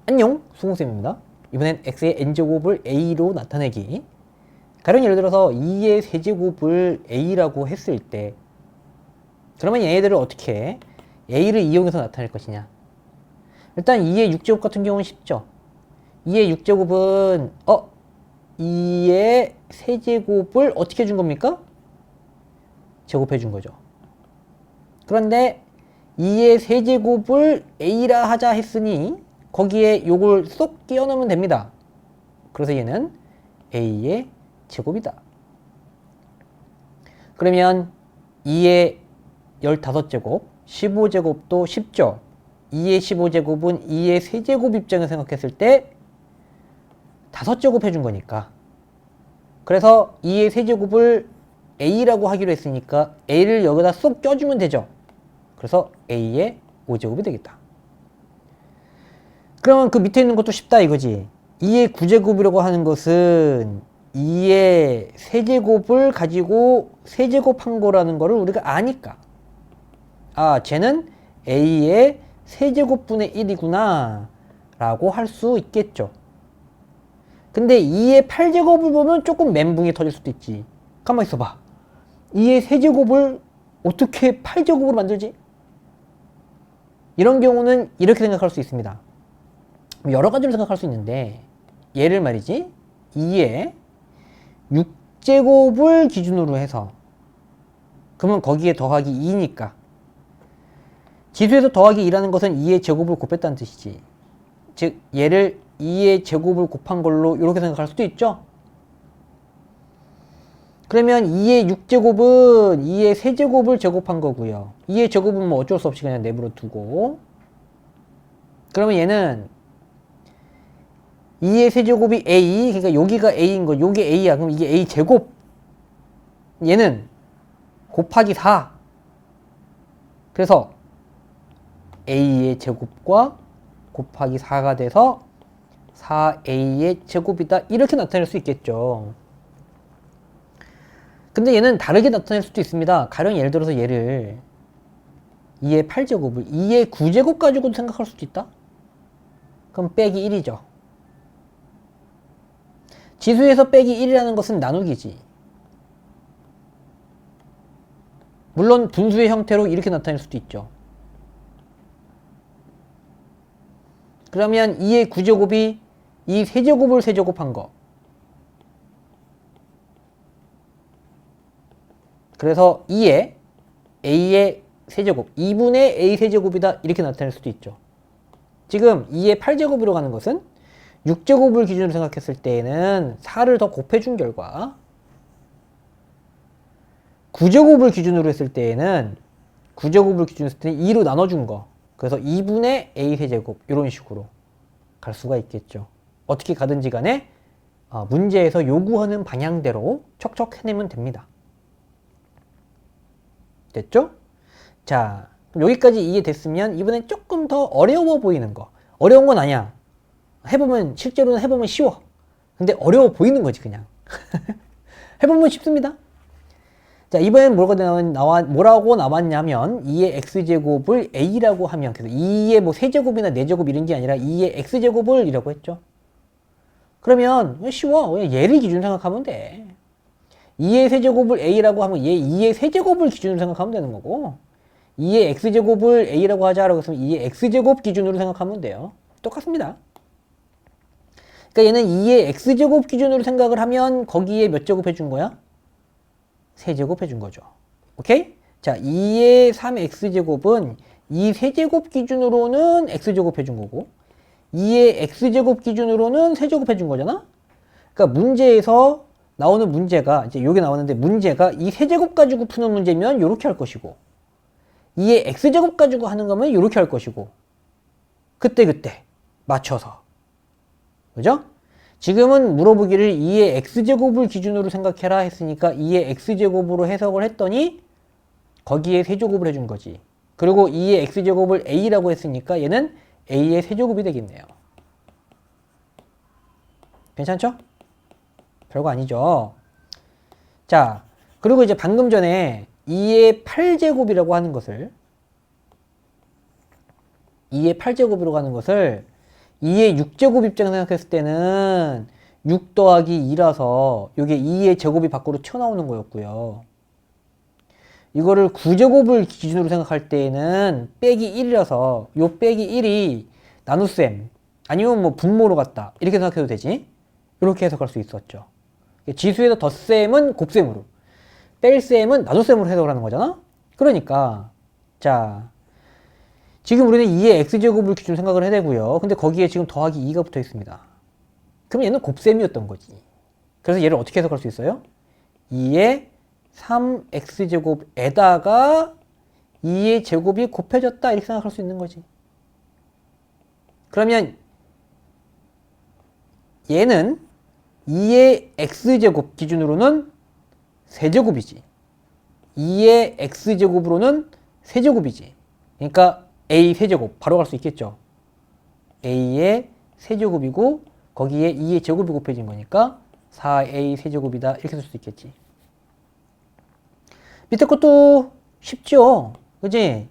안녕, 수공쌤입니다. 이번엔 x의 n제곱을 a로 나타내기. 가령 예를 들어서 2의 세제곱을 a라고 했을 때, 그러면 얘네들을 어떻게 a를 이용해서 나타낼 것이냐. 일단 2의 6제곱 같은 경우는 쉽죠. 2의 6제곱은 2의 세제곱을 어떻게 준 겁니까? 제곱해 준 거죠. 그런데 2의 세제곱을 a라 하자 했으니 거기에 요걸 쏙 끼워 넣으면 됩니다. 그래서 얘는 a의 제곱이다. 그러면 2의 15제곱, 15제곱도 쉽죠. 2의 15제곱은 2의 세제곱 입장에서 생각했을 때 5제곱 해준 거니까. 그래서 2의 세제곱을 a라고 하기로 했으니까 a를 여기다 쏙 껴주면 되죠. 그래서 a의 5제곱이 되겠다. 그러면 그 밑에 있는 것도 쉽다 이거지. 2의 9제곱이라고 하는 것은 2의 세제곱을 가지고 세제곱한 거라는 거를 우리가 아니까, 쟤는 a의 세제곱분의 1이구나 라고 할 수 있겠죠. 근데 2의 8제곱을 보면 조금 멘붕이 터질 수도 있지. 가만히 있어봐. 2의 세제곱을 어떻게 8제곱으로 만들지? 이런 경우는 이렇게 생각할 수 있습니다. 여러 가지로 생각할 수 있는데, 얘를 말이지 2의 6제곱을 기준으로 해서, 그러면 거기에 더하기 2니까 지수에서 더하기 2라는 것은 2의 제곱을 곱했다는 뜻이지. 즉 얘를 2의 제곱을 곱한 걸로 이렇게 생각할 수도 있죠. 그러면 2의 6제곱은 2의 세제곱을 제곱한 거고요. 2의 제곱은 뭐 어쩔 수 없이 그냥 내버려 두고, 그러면 얘는 2의 세제곱이 a, 그러니까 여기가 a인 거, 요게 a야. 그럼 이게 a 제곱. 얘는 곱하기 4. 그래서 a의 제곱과 곱하기 4가 돼서 4a의 제곱이다. 이렇게 나타낼 수 있겠죠. 근데 얘는 다르게 나타낼 수도 있습니다. 가령 예를 들어서 얘를 2의 8제곱을 2의 9제곱 가지고도 생각할 수도 있다. 그럼 빼기 1이죠. 지수에서 빼기 1이라는 것은 나누기지. 물론 분수의 형태로 이렇게 나타낼 수도 있죠. 그러면 2의 9제곱이 이 세제곱을 세제곱한 거. 그래서 2의 a의 세제곱, 2분의 a 세제곱이다. 이렇게 나타낼 수도 있죠. 지금 2의 8제곱으로 가는 것은 6제곱을 기준으로 생각했을 때에는 4를 더 곱해준 결과, 9제곱을 기준으로 했을 때에는 9제곱을 기준으로 했을 때는 2로 나눠준 거. 그래서 2분의 a 세제곱 이런 식으로 갈 수가 있겠죠. 어떻게 가든지 간에 문제에서 요구하는 방향대로 척척 해내면 됩니다. 됐죠? 자, 그럼 여기까지 이해됐으면 이번엔 조금 더 어려워 보이는 거. 어려운 건 아니야. 실제로는 해보면 쉬워. 근데 어려워 보이는 거지, 그냥. 해보면 쉽습니다. 자, 이번엔 뭐라고 나왔냐면, 2의 x제곱을 a라고 하면, 그래서 2의 뭐 세제곱이나 4제곱 이런 게 아니라 2의 x제곱을 이라고 했죠. 그러면 쉬워. 얘를 기준으로 생각하면 돼. 2의 세제곱을 a라고 하면 얘 2의 세제곱을 기준으로 생각하면 되는 거고, 2의 x제곱을 a라고 하자라고 했으면 2의 x제곱 기준으로 생각하면 돼요. 똑같습니다. 그러니까 얘는 2의 x제곱 기준으로 생각을 하면 거기에 몇 제곱 해준 거야? 세제곱 해준 거죠. 오케이? 자, 2의 3x제곱은 이 세제곱 기준으로는 x제곱 해준 거고, 2의 x제곱 기준으로는 세제곱 해준 거잖아? 그러니까 문제에서 나오는 문제가, 이제 요게 나오는데 문제가 이 세제곱 가지고 푸는 문제면 요렇게 할 것이고, 2의 x제곱 가지고 하는 거면 요렇게 할 것이고, 그때 맞춰서. 그죠? 지금은 물어보기를 2의 x제곱을 기준으로 생각해라 했으니까 2의 x제곱으로 해석을 했더니 거기에 세제곱을 해준 거지. 그리고 2의 x제곱을 a라고 했으니까 얘는 a의 세제곱이 되겠네요. 괜찮죠? 별거 아니죠. 자, 그리고 이제 방금 전에 2의 8제곱이라고 하는 것을 2의 8제곱으로 가는 것을 2의 6제곱 입장 생각했을 때는 6 더하기 2라서 이게 2의 제곱이 밖으로 튀어나오는 거였고요. 이거를 9제곱을 기준으로 생각할 때에는 빼기 1이라서 요 빼기 1이 나눗셈 아니면 뭐 분모로 갔다 이렇게 생각해도 되지. 이렇게 해석할 수 있었죠. 지수에서 덧셈은 곱셈으로, 뺄셈은 나눗셈으로 해석을 하는 거잖아. 그러니까 자 지금 우리는 2의 x제곱을 기준으로 생각을 해야 되고요. 근데 거기에 지금 더하기 2가 붙어 있습니다. 그럼 얘는 곱셈이었던 거지. 그래서 얘를 어떻게 해석할 수 있어요? 2의 3x제곱에다가 2의 제곱이 곱해졌다 이렇게 생각할 수 있는 거지. 그러면 얘는 2의 x제곱 기준으로는 세제곱이지. 2의 x제곱으로는 세제곱이지. 그러니까 a 세제곱 바로 갈 수 있겠죠. a의 세제곱이고 거기에 2의 제곱이 곱해진 거니까 4a 세제곱이다 이렇게 쓸 수 있겠지. 밑에 것도 쉽죠. 그치?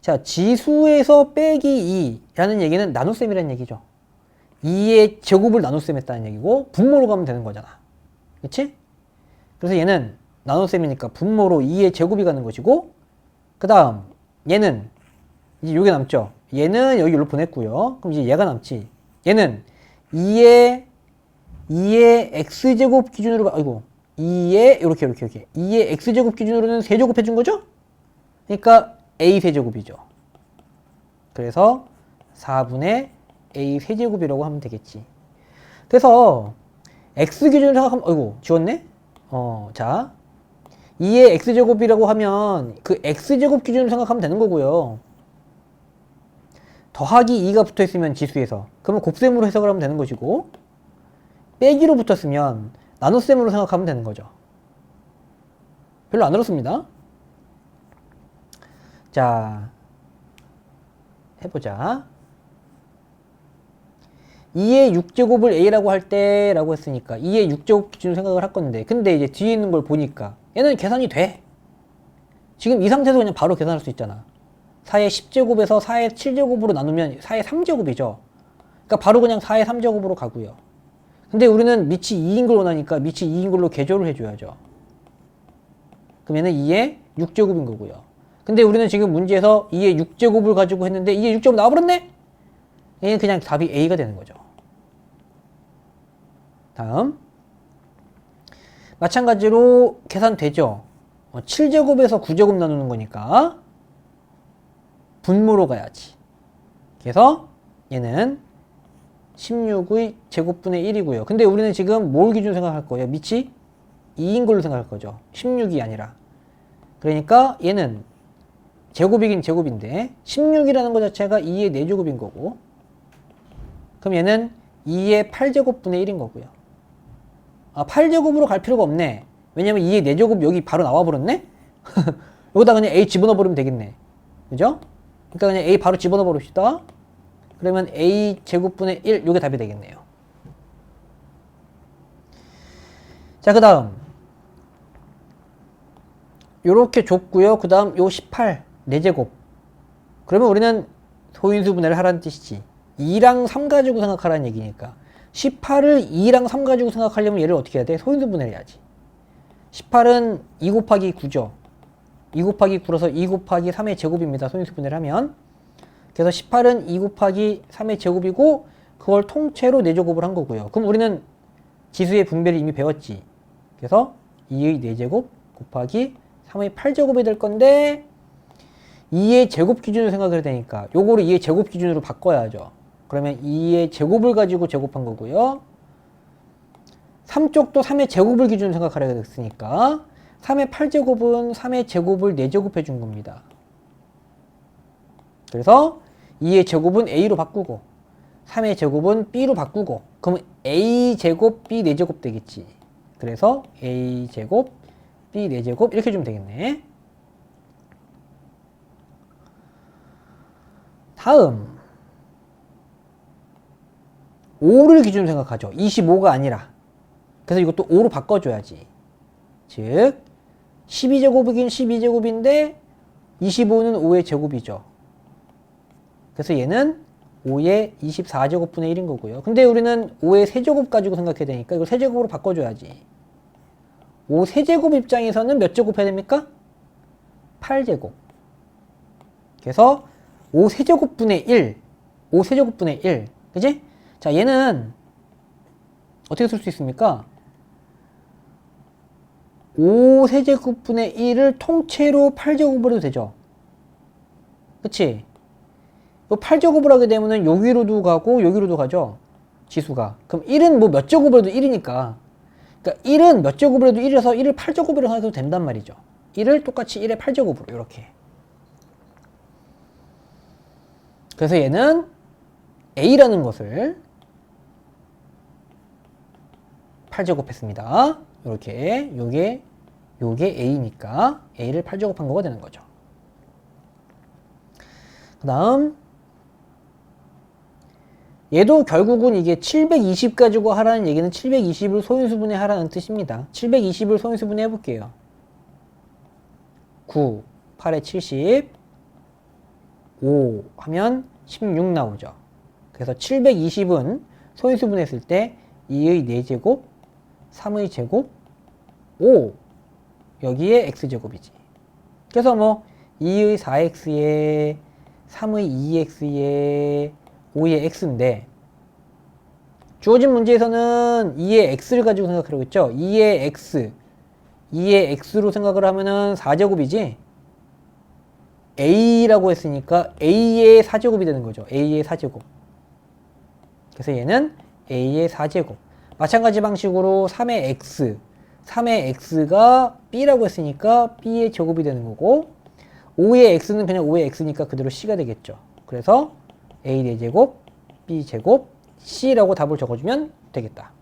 자, 지수에서 빼기 2라는 얘기는 나눗셈이라는 얘기죠. 2의 제곱을 나눗셈 했다는 얘기고 분모로 가면 되는 거잖아. 그치? 그래서 얘는 나눗셈이니까 분모로 2의 제곱이 가는 것이고, 그 다음 얘는 이제 요게 남죠. 얘는 여기로 보냈고요. 그럼 이제 얘가 남지. 얘는 2의 x제곱 기준으로 아이고 2의 이렇게 2의 x제곱 기준으로는 세제곱 해준 거죠? 그러니까 a 세제곱이죠. 그래서 4분의 a 세제곱이라고 하면 되겠지. 그래서 x 기준으로 생각하면 아이고 지웠네? 자 2의 x제곱이라고 하면 그 x제곱 기준으로 생각하면 되는 거고요. 더하기 2가 붙어있으면 지수에서 그러면 곱셈으로 해석을 하면 되는 것이고, 빼기로 붙었으면 나눗셈으로 생각하면 되는 거죠. 별로 안 어렵습니다. 자, 해보자. 2의 6제곱을 a라고 할 때라고 했으니까 2의 6제곱 기준으로 생각을 할 건데, 근데 이제 뒤에 있는 걸 보니까 얘는 계산이 돼. 지금 이 상태에서 그냥 바로 계산할 수 있잖아. 4의 10제곱에서 4의 7제곱으로 나누면 4의 3제곱이죠. 그러니까 바로 그냥 4의 3제곱으로 가고요. 근데 우리는 밑이 2인 걸 원하니까 밑이 2인 걸로 개조를 해줘야죠. 그럼 얘는 2의 6제곱인 거고요. 근데 우리는 지금 문제에서 2의 6제곱을 가지고 했는데 2의 6제곱 나와버렸네? 얘는 그냥 답이 A가 되는 거죠. 다음 마찬가지로 계산되죠. 7제곱에서 9제곱 나누는 거니까 분모로 가야지. 그래서 얘는 16의 제곱분의 1이고요. 근데 우리는 지금 뭘 기준으로 생각할 거예요? 밑이 2인 걸로 생각할 거죠. 16이 아니라. 그러니까 얘는 제곱이긴 제곱인데 16이라는 것 자체가 2의 4제곱인 거고, 그럼 얘는 2의 8제곱분의 1인 거고요. 아, 8제곱으로 갈 필요가 없네. 왜냐면 2의 4제곱 여기 바로 나와버렸네? 여기다 그냥 A 집어넣어 버리면 되겠네. 그죠? 그러니까 그냥 A 바로 집어넣어 버립시다. 그러면 A 제곱분의 1, 요게 답이 되겠네요. 자, 그 다음 요렇게 줬고요. 그 다음 요 18, 4제곱. 그러면 우리는 소인수 분해를 하라는 뜻이지. 2랑 3 가지고 생각하라는 얘기니까 18을 2랑 3 가지고 생각하려면 얘를 어떻게 해야 돼? 소인수 분해를 해야지. 18은 2 곱하기 9죠. 2 곱하기 9라서 2 곱하기 3의 제곱입니다. 소인수 분해를 하면. 그래서 18은 2 곱하기 3의 제곱이고 그걸 통째로 4제곱을 한 거고요. 그럼 우리는 지수의 분배를 이미 배웠지. 그래서 2의 4제곱 곱하기 3의 8제곱이 될 건데 2의 제곱 기준으로 생각해야 되니까 요거를 2의 제곱 기준으로 바꿔야죠. 그러면 2의 제곱을 가지고 제곱한 거고요. 3쪽도 3의 제곱을 기준으로 생각하려고 했으니까 3의 8제곱은 3의 제곱을 4제곱 해준 겁니다. 그래서 2의 제곱은 A로 바꾸고 3의 제곱은 B로 바꾸고 그러면 A제곱 B 4제곱 되겠지. 그래서 A제곱 B 4제곱 이렇게 주면 되겠네. 다음 5를 기준으로 생각하죠. 25가 아니라. 그래서 이것도 5로 바꿔줘야지. 즉 12제곱이긴 12제곱인데 25는 5의 제곱이죠. 그래서 얘는 5의 24제곱분의 1인 거고요. 근데 우리는 5의 세제곱 가지고 생각해야 되니까 이걸 세제곱으로 바꿔줘야지. 5 세제곱 입장에서는 몇 제곱 해야 됩니까? 8제곱. 그래서 5 세제곱분의 1. 5 세제곱분의 1. 그지? 자, 얘는 어떻게 쓸 수 있습니까? 5 세제곱분의 1을 통째로 8제곱으로 해도 되죠. 그치? 이 8제곱을 하게 되면은 여기로도 가고 여기로도 가죠. 지수가. 그럼 1은 뭐 몇 제곱을 해도 1이니까. 그러니까 1은 몇 제곱을 해도 1이라서 1을 8제곱으로 해도 된단 말이죠. 1을 똑같이 1의 8제곱으로 이렇게. 그래서 얘는 A라는 것을 8제곱 했습니다. 이렇게 요게 A니까 A를 8제곱한 거가 되는 거죠. 그 다음 얘도 결국은 이게 720 가지고 하라는 얘기는 720을 소인수분해 하라는 뜻입니다. 720을 소인수분해 해볼게요. 9, 8에 70, 5 하면 16 나오죠. 그래서 720은 소인수분해 했을 때 2의 4제곱, 3의 제곱, 5 여기에 x제곱이지. 그래서 뭐 2의 4x에 3의 2x에 5의 x인데 주어진 문제에서는 2의 x를 가지고 생각하라고 했죠. 2의 x로 생각을 하면은 4제곱이지 a라고 했으니까 a의 4제곱이 되는 거죠. a의 4제곱. 그래서 얘는 a의 4제곱. 마찬가지 방식으로 3의 x가 b라고 했으니까 b의 제곱이 되는 거고 5의 x는 그냥 5의 x니까 그대로 c가 되겠죠. 그래서 a 4제곱, b 제곱, c라고 답을 적어주면 되겠다.